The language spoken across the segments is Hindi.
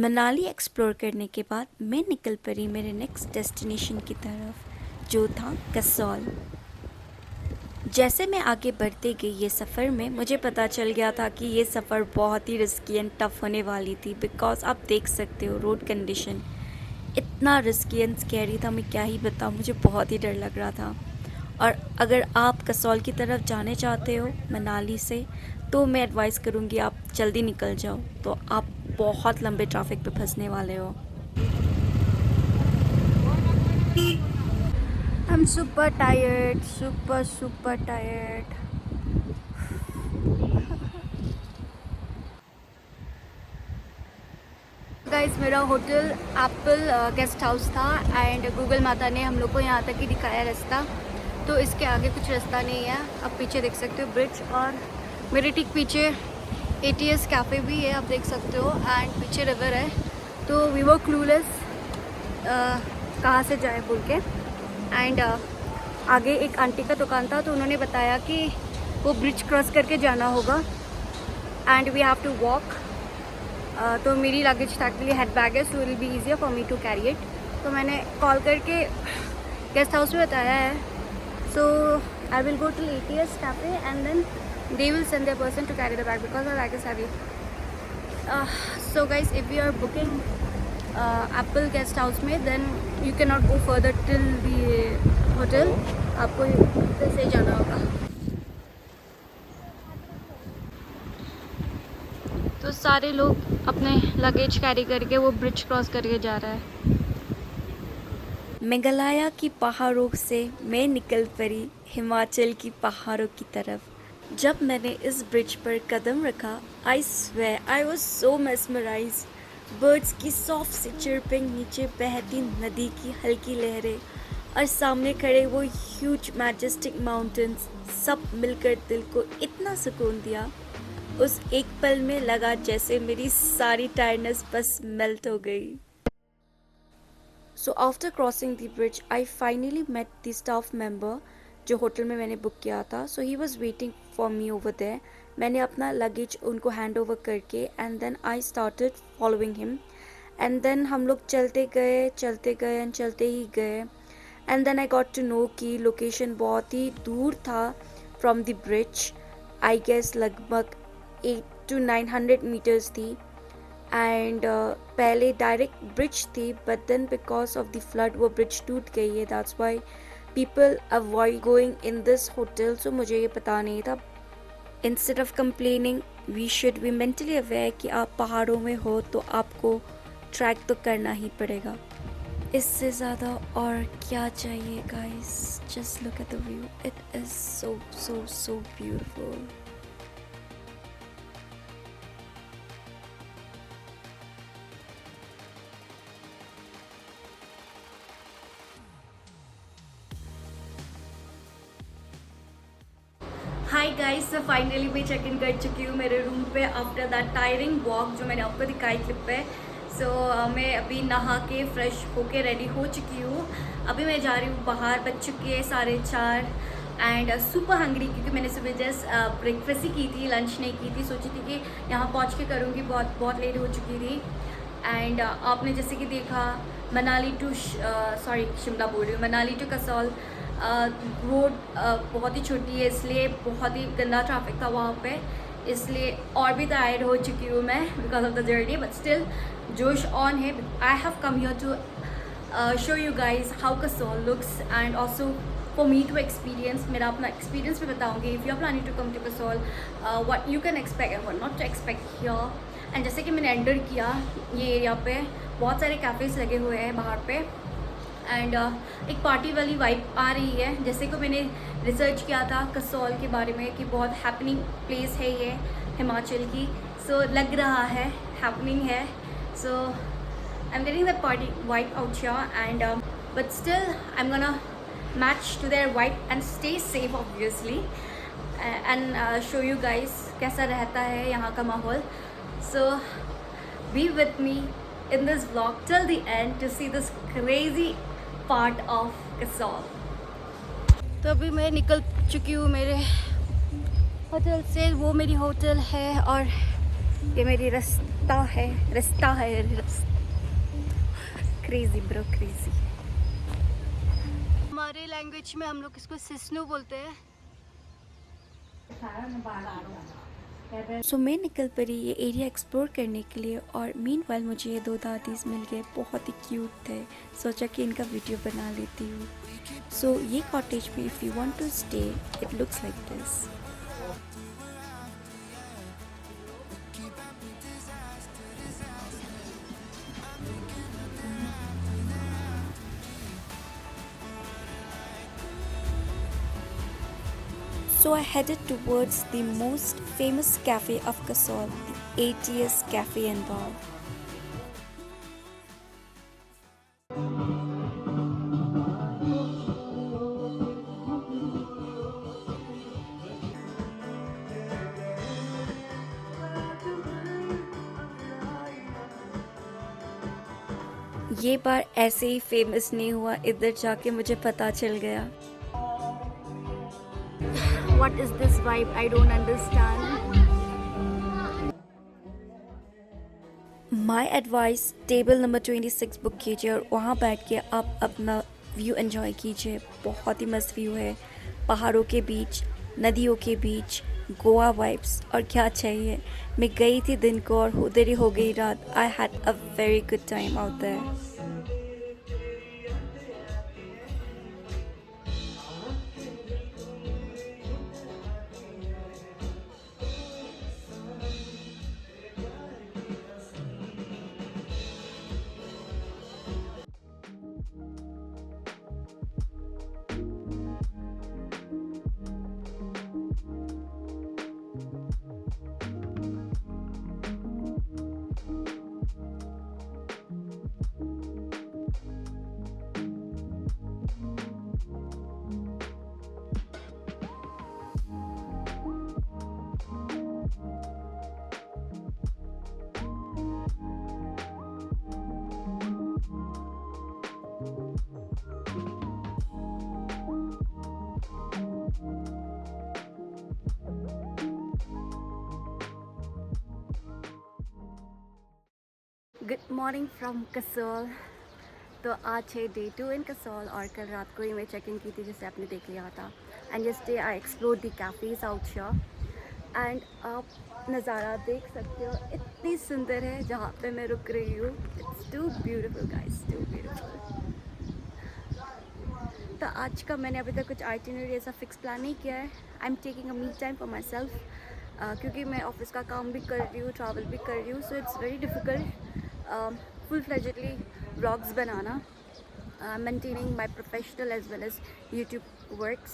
मनाली एक्सप्लोर करने के बाद मैं निकल पड़ी मेरे नेक्स्ट डेस्टिनेशन की तरफ, जो था कसौल। जैसे मैं आगे बढ़ते गई ये सफ़र में मुझे पता चल गया था कि ये सफ़र बहुत ही रिस्की एंड टफ होने वाली थी, बिकॉज आप देख सकते हो रोड कंडीशन इतना रिस्की एंड स्कैरी था, मैं क्या ही बताऊँ, मुझे बहुत ही डर लग रहा था। और अगर आप कसौल की तरफ जाने चाहते हो मनाली से, तो मैं एडवाइस करूँगी आप जल्दी निकल जाओ, तो आप बहुत लंबे ट्रैफिक पे फंसने वाले हो। I'm super tired, super tired. Guys, मेरा होटल एप्पल गेस्ट हाउस था एंड गूगल माता ने हम लोग को यहाँ तक ही दिखाया रास्ता, तो इसके आगे कुछ रास्ता नहीं है। आप पीछे देख सकते हो ब्रिज, और मेरे ठीक पीछे ATS कैफ़े भी है, आप देख सकते हो, एंड पीछे रिवर है। तो वी वर क्लूलेस कहाँ से जाए बोल के, एंड आगे एक आंटी का दुकान था, तो उन्होंने बताया कि वो ब्रिज क्रॉस करके जाना होगा and we have to walk. तो मेरी लगेज था एक्चुअली हेड बैग है, so will be easier for me to carry it. तो मैंने कॉल करके गेस्ट हाउस में बताया है, so I will go to ATS cafe and then they will send their person to carry the bag because our bag is heavy. So guys, if you are booking Apple guest house में, then you cannot go further till the hotel. आपको इधर से जाना होगा। तो सारे लोग अपने लगेज कैरी करके वो ब्रिज क्रॉस करके जा रहा है। मेघालय की पहाड़ों से मैं निकल पड़ी हिमाचल की पहाड़ों की तरफ। जब मैंने इस ब्रिज पर कदम रखा, I swear I was so mesmerised. Birds की सॉफ्ट सी चिरपिंग, नीचे बहती नदी की हल्की लहरें, और सामने खड़े वो ह्यूज मैजेस्टिक माउंटेन्स, सब मिलकर दिल को इतना सुकून दिया। उस एक पल में लगा जैसे मेरी सारी टायर्डनेस बस मेल्ट हो गई। So after crossing the bridge I finally met the staff member जो होटल में मैंने बुक किया था। So he was waiting for me over there. मैंने अपना लगेज उनको हैंड ओवर करके and then I started following him, and then हम लोग चलते गए एंड चलते ही गए, and then I got to know कि लोकेशन बहुत ही दूर था from the bridge. I guess लगभग 800 to 900 मीटर्स थी, एंड पहले डायरेक्ट ब्रिज थी, but then because of the flood वो ब्रिज टूट गई है, that's why people avoid going in this hotel. So मुझे ये पता नहीं था। Instead of complaining, we should be mentally aware कि आप पहाड़ों में हो तो आपको ट्रैक तो करना ही पड़ेगा। इससे ज़्यादा और क्या चाहिए guys? Just look at the view. It is so beautiful. Hi guys, तो फाइनली मैं चेक इन कर चुकी हूँ मेरे रूम पे आफ्टर दैट टायरिंग वॉक जो मैंने आपको दिखाई क्लिप पे। सो मैं अभी नहा के फ्रेश होके रेडी हो चुकी हूँ। अभी मैं जा रही हूँ बाहर, बज चुकी है 4:30 एंड सुपर हंग्री, क्योंकि मैंने सुबह जस्ट ब्रेकफास्ट ही की थी, लंच नहीं की थी। सोची थी कि यहाँ पहुँच के करूँगी, बहुत लेट हो चुकी थी। एंड आपने जैसे कि देखा मनाली टू शिमला बोल रही हूँ, मनाली टू कसौल रोड बहुत ही छोटी है, इसलिए बहुत ही गंदा ट्रैफिक था वहाँ पे, इसलिए और भी टायर्ड हो चुकी हूँ मैं because of the journey, but still जोश ऑन है। I have come here to show you guys how Kasol looks and also for me to experience. मेरा अपना एक्सपीरियंस भी बताऊँगी। If you are planning to come to Kasol, what you can expect and what not to expect here. And जैसे कि मैंने एंटर किया ये एरिया पे, बहुत सारे कैफ़ेज़ लगे हुए हैं बाहर पे, एंड एक पार्टी वाली वाइब आ रही है। जैसे कि मैंने रिसर्च किया था कसौल के बारे में कि बहुत हैपनिंग प्लेस है ये हिमाचल की, सो लग रहा है हैपनिंग है। So I am getting that party vibe out here, and but still I am gonna match to their vibe and stay safe obviously, and show you guys कैसा रहता है यहाँ का माहौल। So be with me in this vlog till the end to see this crazy part of Kasol. तो अभी मैं निकल चुकी हूँ मेरे होटल से। वो मेरी होटल है और ये मेरी रास्ता है क्रेजी ब्रो क्रेजी। हमारे लैंग्वेज में हम लोग इसको सिस्नो बोलते हैं। सो मैं निकल पड़ी ये एरिया एक्सप्लोर करने के लिए और मीनवाइल मुझे ये दो दादीज मिल गए, बहुत ही क्यूट थे। सोचा कि इनका वीडियो बना लेती हूँ। सो ये कॉटेज में if you want to stay it looks like this. So I headed towards the most famous cafe of Kasol, the ATS Cafe and Bar. ये बार ऐसे ही फेमस नहीं हुआ, इधर जाके मुझे पता चल गया। What is this vibe? I don't understand. My advice, table number 26 book कीजिए और वहाँ बैठ के आप अपना व्यू एंजॉय कीजिए। बहुत ही मस्त व्यू है, पहाड़ों के बीच, नदियों के बीच, गोवा वाइब्स, और क्या चाहिए। मैं गई थी दिन को और उधर ही हो गई रात। I had a very good time out there. Good morning from Kasol. तो आज है डे 2 इन कसोल और कल रात को ही मैं चेक इन की थी, जैसे आपने देख लिया था। And yesterday I explore the cafes out here and आप नज़ारा देख सकते हो, इतनी सुंदर है जहाँ पे मैं रुक रही हूँ। It's too beautiful guys, too beautiful. तो आज का मैंने अभी तक कुछ आइटिनरी ऐसा फिक्स प्लान नहीं किया है। I am taking a me time for my self, क्योंकि मैं ऑफिस का काम भी कर रही हूँ, ट्रैवल भी कर रही हूँ। So it's very difficult full fledgedly vlogs बनाना, maintaining my professional as well as YouTube works.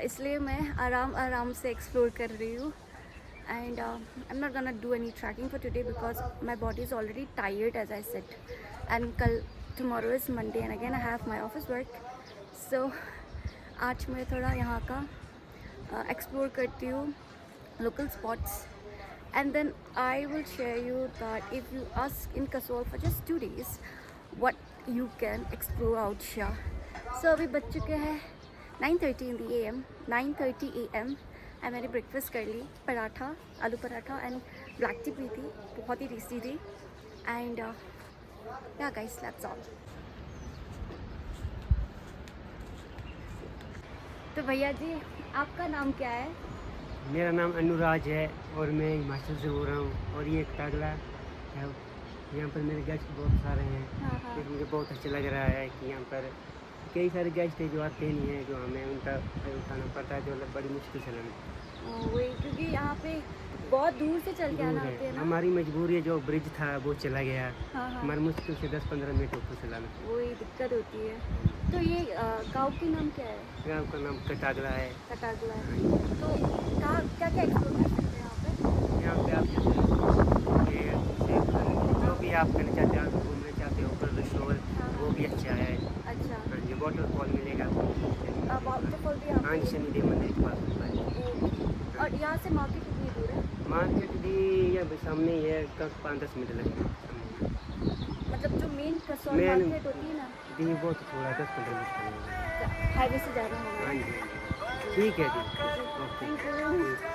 इसलिए मैं आराम से एक्सप्लोर कर रही हूँ। And I am not gonna do any trekking for today because my body is already tired as I said. And कल tomorrow is Monday and again I have my office work. So आज मैं थोड़ा यहाँ का एक्सप्लोर करती हूँ, local spots, and then I will share you that if you ask in Kasol for just 2 days what you can explore out here. So अभी बज चुके हैं 9:30 in the AM, 9:30 AM and मैंने ब्रेकफास्ट कर ली, पराठा, आलू paratha and black T P थी, बहुत ही टेस्टी थी। एंड या गाइस दैट्स ऑल। तो भैया जी आपका नाम क्या है? मेरा नाम अनुराज है और मैं हिमाचल से बोल रहा हूँ। और ये टागला है, यहाँ पर मेरे गेस्ट बहुत सारे हैं। हाँ। मुझे बहुत अच्छा लग रहा है कि यहाँ पर कई सारे गेस्ट हैं जो आते नहीं हैं, जो हमें उनका उठाना पड़ता है, जो बड़ी मुश्किल से लगता वही, क्योंकि यहाँ पे बहुत दूर से चल के आना है। होते हैं ना। हमारी मजबूरी है, जो ब्रिज था वो चला गया। हाँ। हमारी मुश्किल से 10-15 मिनट ऊपर से लाना। वही दिक्कत होती है। तो ये गांव की नाम क्या है? गाँव का नाम कटागला है। कटागला है। तो कहाँ क्या क्या एक्सप्लोर कर सकते हैं यहाँ पे? यहाँ पे आप जैसे जो भी आप करना चाहते हो, आप घूमना चाहते हो, ऊपर रिशोर वो भी अच्छा है। अच्छा, हाँ जी, वाटरफॉल मिलेगा आपको। वाटरफॉल भी यहाँ हाँ जी, पे? शनिदेव मंदिर के पास होता है। ओके। और यहाँ से मार्केट कितनी दूर है? मार्केट भी यहाँ सामने ही है, 5-10 मिनट लगेंगे। मतलब जो मेन कसौल Main- मार्केट होती है ना, दी बहुत थोड़ा 10-15 मिनट लगेंगे। हाईवे से ज़्यादा होगा। हाँ जी, ठीक है जी, ओके। Thank you.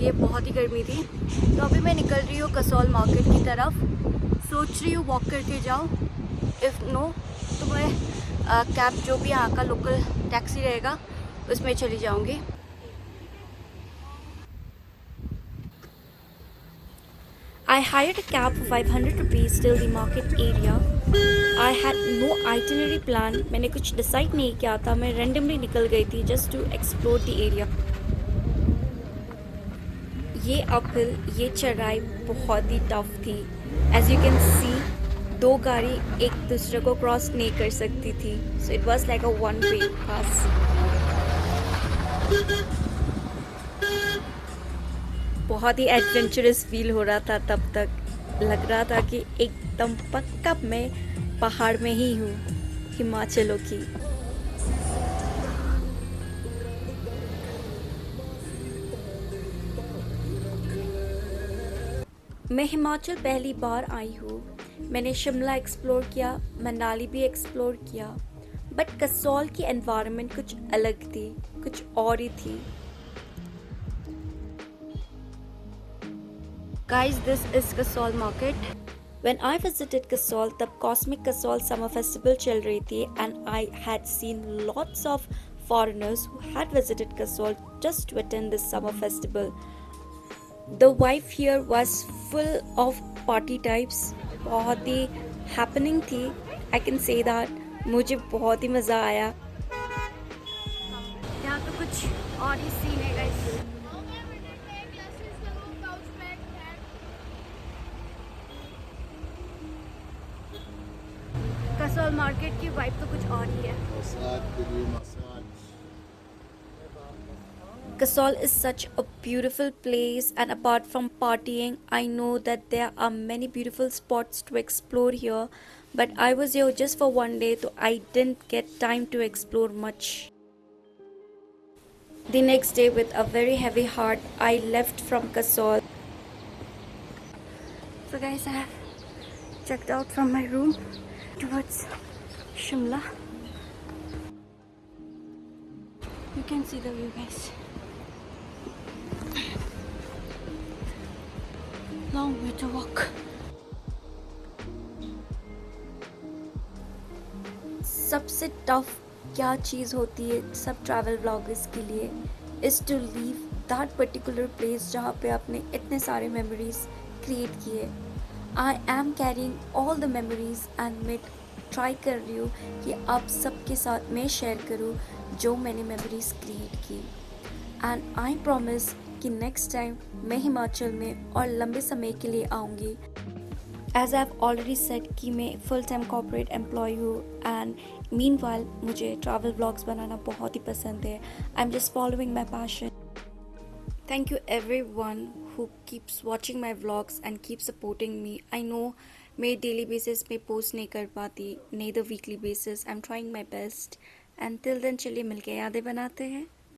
इसलिए बहुत ही गर्मी थी। तो अभी मैं निकल रही हूँ कसौल मार्केट की तरफ। सोच रही हूँ वॉक करके जाऊँ, इफ़ नो तो मैं कैब जो भी यहाँ का लोकल टैक्सी रहेगा उसमें चली जाऊँगी। I hired a cab for 500 rupees till the market area. I had no itinerary plan. मैंने कुछ डिसाइड नहीं किया था, मैं randomly निकल गई थी just to explore the area. ये अपहिल, ये चढ़ाई बहुत ही टफ थी। As you can see, दो गाड़ी एक दूसरे को क्रॉस नहीं कर सकती थी। So it was like a one-way pass. बहुत ही एडवेंचरस फील हो रहा था तब तक। लग रहा था कि एकदम पक्का मैं पहाड़ में ही हूँ, हिमाचलों की। मैं हिमाचल पहली बार आई हूँ। मैंने शिमला एक्सप्लोर किया, मनाली भी एक्सप्लोर किया, बट कसौल की एनवायरनमेंट कुछ अलग थी, कुछ और ही थी। Guys, this is Kasol Market. When I visited Kasol, the Cosmic Kasol Summer Festival चल रही थी and I had seen lots of foreigners who had visited Kasol just to attend this summer festival. The vibe here was full of party types. बहुत ही happening थी, I can say that. मुझे बहुत ही मज़ा आया। यहाँ तो कुछ और ही सीन है guys। कसौल मार्केट की वाइब तो कुछ और ही है। Kasol is such a beautiful place, and apart from partying, I know that there are many beautiful spots to explore here, but I was here just for one day, so I didn't get time to explore much. The next day, with a very heavy heart, I left from Kasol. So guys, I have checked out from my room towards Shimla. You can see the view, guys. Long way to walk. सबसे टफ क्या चीज़ होती है सब ट्रैवल ब्लॉगर्स के लिए is to leave that particular place जहाँ पे आपने इतने सारे मेमोरीज क्रिएट किए। I am carrying all the memories and मैं ट्राई कर रही हूँ कि आप सबके साथ मैं शेयर करूँ जो मैंने मेमोरीज क्रिएट की। एंड आई प्रॉमिस कि नेक्स्ट टाइम मैं हिमाचल में और लंबे समय के लिए आऊँगी। As I have already said कि मैं फुल टाइम कॉर्पोरेट एम्प्लॉय हूँ एंड मीनवाइल मुझे ट्रैवल व्लॉग्स बनाना बहुत ही पसंद है। I am just following my passion. Thank you everyone who keeps watching my vlogs and keeps supporting me. I know मैं डेली बेसिस पे पोस्ट नहीं कर पाती, नहीं the weekly basis. I am trying my best and till then चलिए मिलके यादें बनाते हैं।